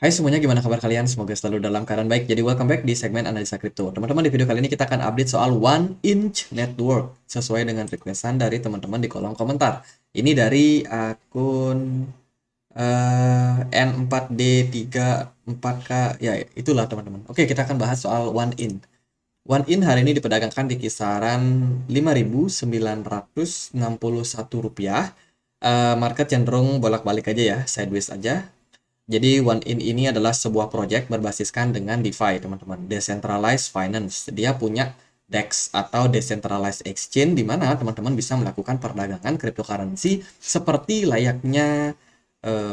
Hai semuanya, gimana kabar kalian? Semoga selalu dalam keadaan baik. Jadi welcome back di segmen analisa kripto. Teman-teman, di video kali ini kita akan update soal One Inch Network sesuai dengan requestan dari teman-teman di kolom komentar. Ini dari akun N4D34K, ya itulah teman-teman. Oke, kita akan bahas soal One In. One In hari ini diperdagangkan di kisaran 5.961 rupiah. Market cenderung bolak-balik aja ya, sideways aja. Jadi One In ini adalah sebuah proyek berbasiskan dengan DeFi, teman-teman. Decentralized Finance. Dia punya DEX atau Decentralized Exchange di mana teman-teman bisa melakukan perdagangan cryptocurrency seperti layaknya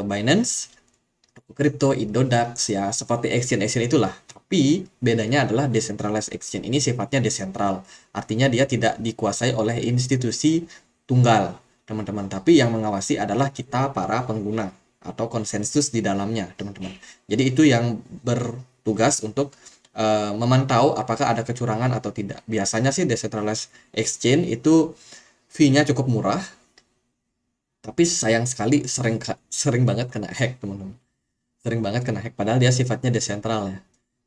Binance, Crypto, Indodax ya, seperti exchange-exchange itulah. Tapi bedanya adalah Decentralized Exchange ini sifatnya desentral. Artinya dia tidak dikuasai oleh institusi tunggal, teman-teman. Tapi yang mengawasi adalah kita para pengguna atau konsensus di dalamnya, teman-teman. Jadi itu yang bertugas untuk memantau apakah ada kecurangan atau tidak. Biasanya sih decentralized exchange itu fee-nya cukup murah, tapi sayang sekali sering banget kena hack, teman-teman. Sering banget kena hack padahal dia sifatnya desentral ya.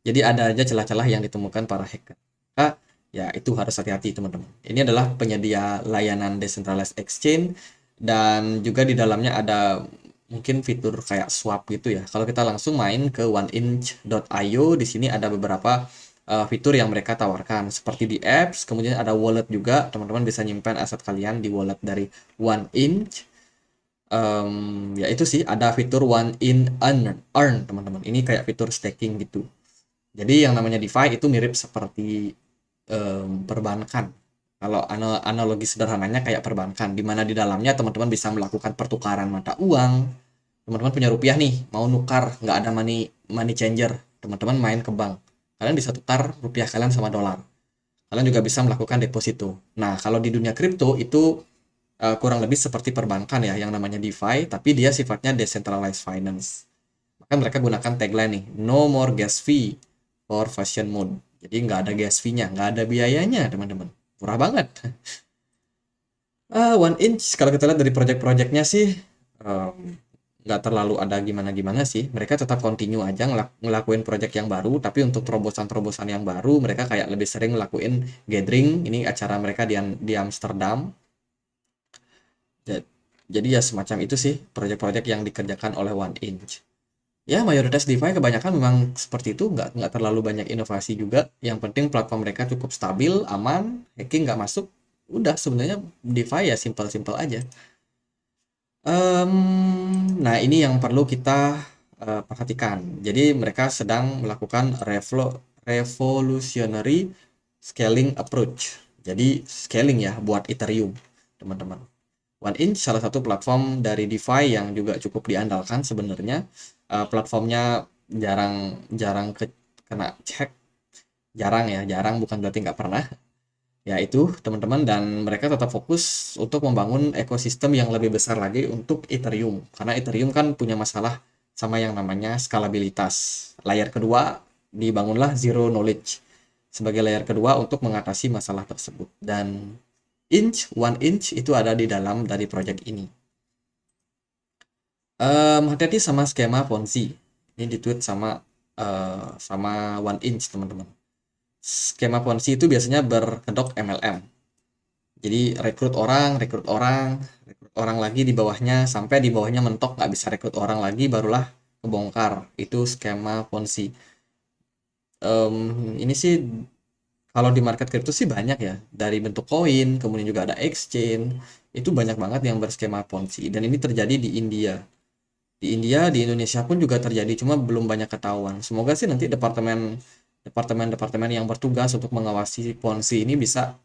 Jadi ada aja celah-celah yang ditemukan para hacker. Maka ya itu harus hati-hati, teman-teman. Ini adalah penyedia layanan decentralized exchange dan juga di dalamnya ada mungkin fitur kayak swap gitu ya. Kalau kita langsung main ke oneinch.io, di sini ada beberapa fitur yang mereka tawarkan seperti di apps, kemudian ada wallet juga. Teman-teman bisa nyimpan aset kalian di wallet dari OneInch. Ya itu sih, ada fitur One In Earn, teman-teman. Ini kayak fitur staking gitu. Jadi yang namanya DeFi itu mirip seperti perbankan. Kalau analogi sederhananya kayak perbankan, di mana di dalamnya teman-teman bisa melakukan pertukaran mata uang. Teman-teman punya rupiah nih, mau nukar, nggak ada money money changer. Teman-teman main ke bank. Kalian bisa tukar rupiah kalian sama dolar. Kalian juga bisa melakukan deposito. Nah, kalau di dunia kripto itu kurang lebih seperti perbankan ya, yang namanya DeFi, tapi dia sifatnya decentralized finance. Maka mereka gunakan tagline nih, no more gas fee for fashion mode. Jadi nggak ada gas fee-nya, nggak ada biayanya, teman-teman. Murah banget. One Inch, kalau kita lihat dari project-projectnya sih, em, nggak terlalu ada gimana-gimana sih. Mereka tetap continue aja ngelakuin project yang baru, tapi untuk terobosan-terobosan yang baru, mereka kayak lebih sering ngelakuin gathering. Ini acara mereka di Amsterdam. Jadi ya semacam itu sih proyek-proyek yang dikerjakan oleh One Inch. Ya mayoritas DeFi kebanyakan memang seperti itu, nggak terlalu banyak inovasi juga. Yang penting platform mereka cukup stabil, aman, hacking nggak masuk. Udah sebenarnya DeFi ya simpel-simpel aja. Nah ini yang perlu kita perhatikan. Jadi mereka sedang melakukan revolutionary scaling approach. Jadi scaling ya buat Ethereum, teman-teman. OneInch salah satu platform dari DeFi yang juga cukup diandalkan sebenarnya. Platformnya jarang jarang kena cek, jarang ya, jarang bukan berarti nggak pernah. Ya itu teman-teman, dan mereka tetap fokus untuk membangun ekosistem yang lebih besar lagi untuk Ethereum. Karena Ethereum kan punya masalah sama yang namanya skalabilitas. Layer kedua dibangunlah Zero Knowledge sebagai layer kedua untuk mengatasi masalah tersebut. Dan One Inch itu ada di dalam dari project ini. Hati-hati sama skema Ponzi. Ini di-tweet sama One Inch, teman-teman. Skema Ponzi itu biasanya berkedok MLM. Jadi rekrut orang lagi di bawahnya, sampai di bawahnya mentok nggak bisa rekrut orang lagi, barulah kebongkar. Itu skema Ponzi. Ini sih kalau di market crypto sih banyak ya, dari bentuk koin, kemudian juga ada exchange, itu banyak banget yang berskema Ponzi. Dan ini terjadi di India. Di Indonesia pun juga terjadi, cuma belum banyak ketahuan. Semoga sih nanti departemen yang bertugas untuk mengawasi Ponzi ini bisa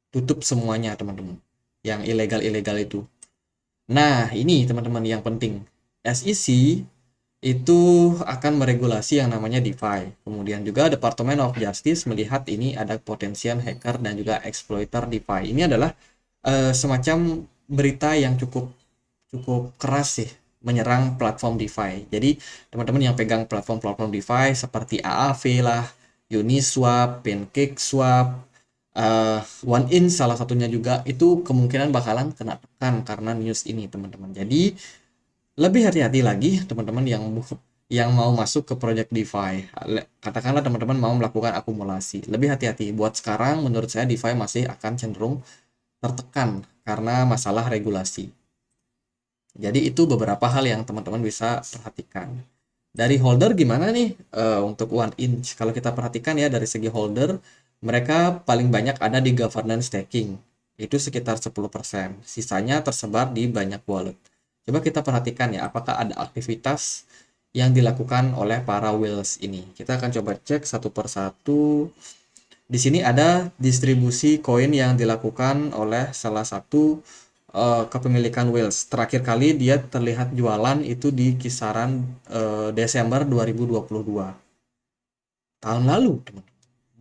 tutup semuanya, teman-teman. Yang ilegal-ilegal itu. Nah, ini teman-teman yang penting. SEC itu akan meregulasi yang namanya DeFi. Kemudian juga Department of Justice melihat ini ada potensial hacker dan juga exploiter DeFi. Ini adalah semacam berita yang cukup cukup keras sih menyerang platform DeFi. Jadi teman-teman yang pegang platform-platform DeFi seperti AAV lah, Uniswap, PancakeSwap, OneInch salah satunya juga, itu kemungkinan bakalan kena tekan karena news ini, teman-teman. Jadi lebih hati-hati lagi teman-teman yang mau masuk ke project DeFi. Katakanlah teman-teman mau melakukan akumulasi. Lebih hati-hati. Buat sekarang menurut saya DeFi masih akan cenderung tertekan karena masalah regulasi. Jadi itu beberapa hal yang teman-teman bisa perhatikan. Dari holder gimana nih untuk one inch? Kalau kita perhatikan ya dari segi holder, mereka paling banyak ada di governance staking. Itu sekitar 10%. Sisanya tersebar di banyak wallet. Coba kita perhatikan ya, apakah ada aktivitas yang dilakukan oleh para whales ini. Kita akan coba cek satu persatu. Di sini ada distribusi koin yang dilakukan oleh salah satu kepemilikan whales. Terakhir kali dia terlihat jualan itu di kisaran Desember 2022. Tahun lalu, teman.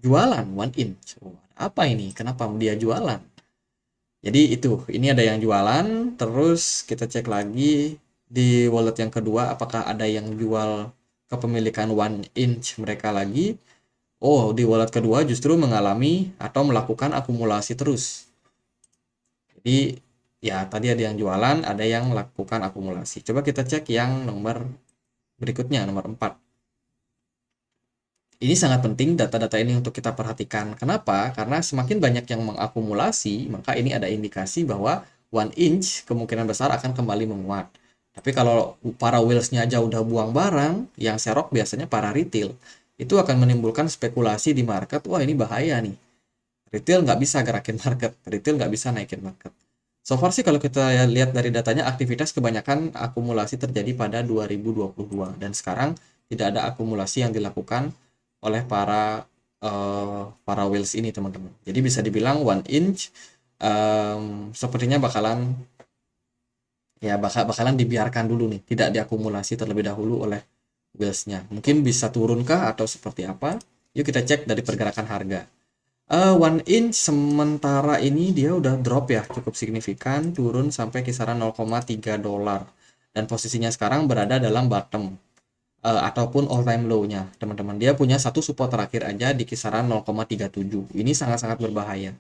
Jualan one inch. Oh, apa ini? Kenapa dia jualan? Jadi itu, ini ada yang jualan, terus kita cek lagi di wallet yang kedua apakah ada yang jual kepemilikan one inch mereka lagi. Oh, di wallet kedua justru mengalami atau melakukan akumulasi terus. Jadi ya tadi ada yang jualan, ada yang melakukan akumulasi. Coba kita cek yang nomor berikutnya, nomor 4. Ini sangat penting data-data ini untuk kita perhatikan. Kenapa? Karena semakin banyak yang mengakumulasi, maka ini ada indikasi bahwa one inch kemungkinan besar akan kembali menguat. Tapi kalau para whales-nya aja udah buang barang, yang serok biasanya para retail. Itu akan menimbulkan spekulasi di market, wah ini bahaya nih. Retail nggak bisa gerakin market, retail nggak bisa naikin market. So far sih kalau kita lihat dari datanya, aktivitas kebanyakan akumulasi terjadi pada 2022. Dan sekarang tidak ada akumulasi yang dilakukan oleh para whales ini teman-teman. Jadi bisa dibilang one inch sepertinya bakalan dibiarkan dulu nih, tidak diakumulasi terlebih dahulu oleh whales-nya. Mungkin bisa turunkah atau seperti apa? Yuk kita cek dari pergerakan harga. One inch sementara ini dia udah drop ya cukup signifikan, turun sampai kisaran 0,3 dolar dan posisinya sekarang berada dalam bottom ataupun all time low-nya teman-teman. Dia punya satu support terakhir aja di kisaran 0,37. Ini sangat-sangat berbahaya.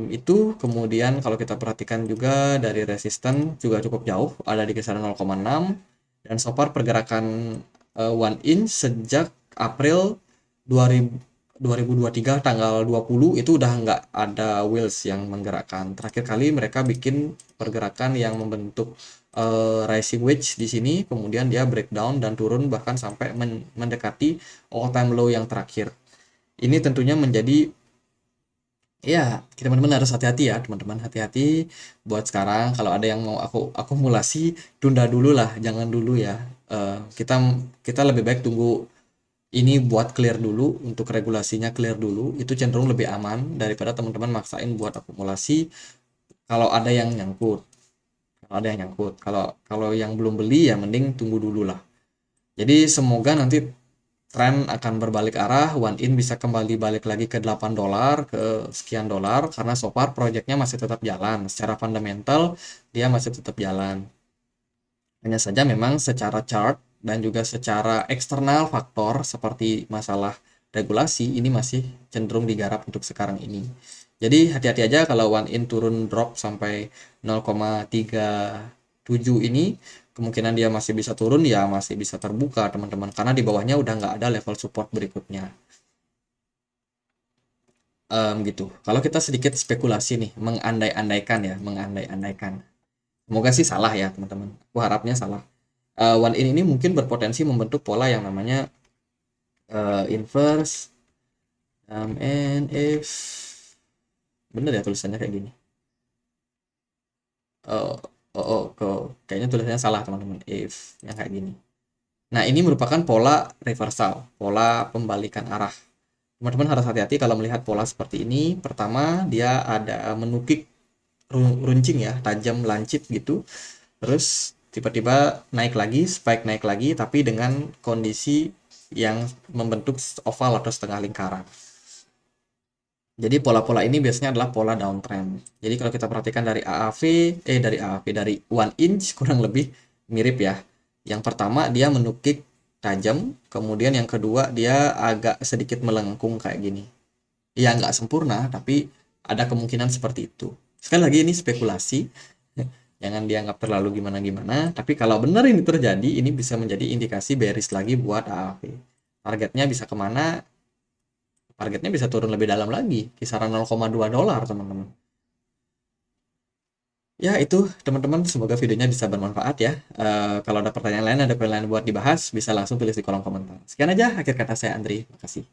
Itu kemudian kalau kita perhatikan juga dari resisten juga cukup jauh, ada di kisaran 0,6 dan so far pergerakan one inch sejak April 2023 tanggal 20 itu udah nggak ada whales yang menggerakkan. Terakhir kali mereka bikin pergerakan yang membentuk rising wedge di sini, kemudian dia breakdown dan turun bahkan sampai mendekati all time low yang terakhir. Ini tentunya menjadi ya, teman-teman harus hati-hati ya, teman-teman hati-hati buat sekarang. Kalau ada yang mau aku akumulasi, tunda dulu lah, jangan dulu ya. Kita kita lebih baik tunggu ini buat clear dulu, untuk regulasinya clear dulu, itu cenderung lebih aman daripada teman-teman maksain buat akumulasi kalau ada yang nyangkut. Kalau ada yang nyangkut, kalau yang belum beli ya mending tunggu dulu lah. Jadi semoga nanti tren akan berbalik arah, one in bisa kembali balik lagi ke 8 dolar, ke sekian dolar, karena so far projectnya masih tetap jalan. Secara fundamental, dia masih tetap jalan. Hanya saja memang secara chart dan juga secara eksternal faktor seperti masalah regulasi, ini masih cenderung digarap untuk sekarang ini. Jadi hati-hati aja kalau one in turun drop sampai 0,37 ini, kemungkinan dia masih bisa turun ya masih bisa terbuka teman-teman, karena di bawahnya udah nggak ada level support berikutnya. Gitu. Kalau kita sedikit spekulasi nih, mengandai-andaikan ya, mengandai-andaikan. Semoga sih salah ya teman-teman. Aku harapnya salah. One in ini mungkin berpotensi membentuk pola yang namanya inverse if bener ya tulisannya kayak gini. Kayaknya tulisannya salah teman-teman. If yang kayak gini. Nah, ini merupakan pola reversal, pola pembalikan arah. Teman-teman harus hati-hati kalau melihat pola seperti ini. Pertama, dia ada menukik runcing ya, tajam lancip gitu. Terus tiba-tiba naik lagi, spike naik lagi, tapi dengan kondisi yang membentuk oval atau setengah lingkaran. Jadi pola-pola ini biasanya adalah pola downtrend. Jadi kalau kita perhatikan dari dari one inch kurang lebih mirip ya. Yang pertama dia menukik tajam, kemudian yang kedua dia agak sedikit melengkung kayak gini. Ya nggak sempurna, tapi ada kemungkinan seperti itu. Sekali lagi ini spekulasi. Jangan dianggap terlalu gimana-gimana. Tapi kalau benar ini terjadi, ini bisa menjadi indikasi bearish lagi buat AAV. Targetnya bisa kemana? Targetnya bisa turun lebih dalam lagi, kisaran 0,2 dolar, teman-teman. Ya, itu teman-teman, semoga videonya bisa bermanfaat ya. Kalau ada pertanyaan lain, ada pertanyaan buat dibahas, bisa langsung tulis di kolom komentar. Sekian aja, akhir kata saya Andri. Makasih.